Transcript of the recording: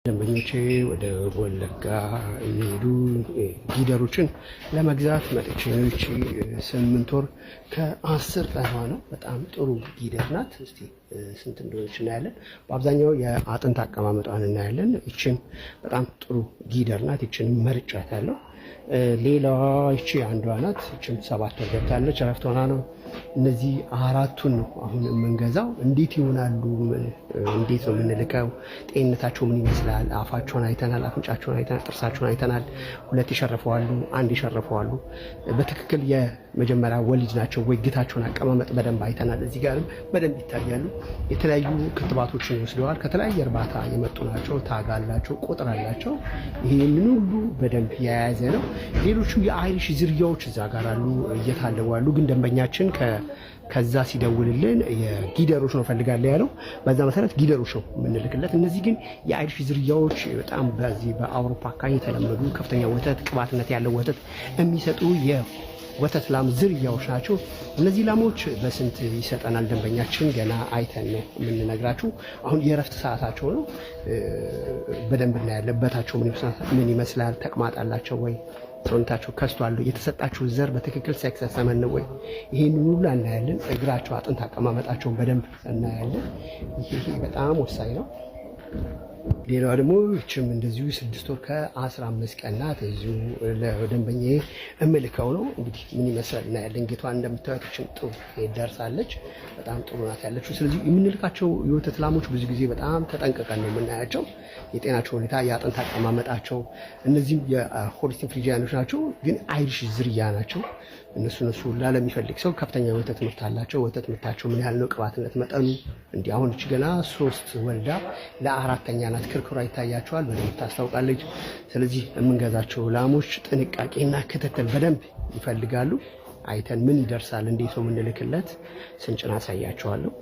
ደንበኞቼ ወደ ወለጋ የሚሄዱ ጊደሮችን ለመግዛት መጥቼ 8 ወር ከ10 ቀኗ ነው። በጣም ጥሩ ጊደር ናት። እስቲ ስንት እንደሆነች እናያለን። በአብዛኛው የአጥንት አቀማመጧን እናያለን። ይችን በጣም ጥሩ ጊደር ናት። ይችን መርጫታለሁ። ሌላዋ ይቺ አንዷ ናት። ይችም 7 ወር ገብታለች። እረፍት ሆና ነው። እነዚህ አራቱን ነው አሁን የምንገዛው። እንዴት ይሆናሉ? እንዴት ነው የምንልከው? ጤንነታቸው ምን ይመስላል? አፋቸውን አይተናል፣ አፍንጫቸውን አይተናል፣ ጥርሳቸውን አይተናል። 2 ይሸርፈዋሉ፣ 1 ይሸርፈዋሉ። በትክክል የመጀመሪያ ወሊድ ናቸው ወይ? ግታቸውን አቀማመጥ በደንብ አይተናል። እዚህ ጋርም በደንብ ይታያሉ። የተለያዩ ክትባቶችን ወስደዋል። ከተለያየ እርባታ የመጡ ናቸው። ታግ አላቸው፣ ቁጥር አላቸው። ይህንን ሁሉ በደንብ የያዘ ነው። ሌሎችም የአይሪሽ ዝርያዎች እዛ ጋር አሉ፣ እየታለቡ አሉ። ግን ደንበኛችን ከዛ ሲደውልልን የጊደሮች ነው ፈልጋለሁ ያለው። በዛ መሰረት ጊደሮች ነው የምንልክለት። እነዚህ ግን የአይሪሽ ዝርያዎች በጣም በዚህ በአውሮፓ አካባቢ የተለመዱ ከፍተኛ ወተት፣ ቅባትነት ያለው ወተት የሚሰጡ የወተት ላም ዝርያዎች ናቸው። እነዚህ ላሞች በስንት ይሰጠናል ደንበኛችን ገና አይተን ነው የምንነግራችሁ። አሁን የእረፍት ሰዓታቸው ነው። በደንብ እናያለን። በታቸው ምን ይመስላል? ተቅማጥ አላቸው ወይ? ሰውነታቸው ከስቷል? የተሰጣቸው ዘር በትክክል ሰክሰሰመን ነው ወይ? ይሄን ሁሉ እናያለን። እግራቸው፣ አጥንት አቀማመጣቸውን በደንብ እናያለን። ይሄ በጣም ወሳኝ ነው። ሌላው ደግሞ ይችም እንደዚሁ 6 ወር ከ15 ቀን ናት። እዚሁ ለደንበኛዬ እምልከው ነው። እንግዲህ ምን ይመስላል እናያለን። ጌቷን እንደምታዩት ይችም ጥሩ ደርሳለች። በጣም ጥሩ ናት ያለችው። ስለዚህ የምንልካቸው የወተት ላሞች ብዙ ጊዜ በጣም ተጠንቅቀን ነው የምናያቸው። የጤናቸው ሁኔታ፣ የአጥንት አቀማመጣቸው። እነዚህም የሆሊስቲን ፍሪጂያኖች ናቸው፣ ግን አይሪሽ ዝርያ ናቸው። እነሱ ላለሚፈልግ ሰው ከፍተኛ የወተት ምርት አላቸው። ወተት ምርታቸው ምን ያህል ነው? ቅባትነት መጠኑ እንዲህ አሁን እች ገና 3 ወልዳ ለ4ኛ ናት። ክርክሯ ይታያቸዋል፣ በደንብ ታስታውቃለች። ስለዚህ የምንገዛቸው ላሞች ጥንቃቄና ክትትል በደንብ ይፈልጋሉ። አይተን ምን ይደርሳል፣ እንዴት ነው የምንልክለት፣ ስንጭን አሳያቸዋለሁ።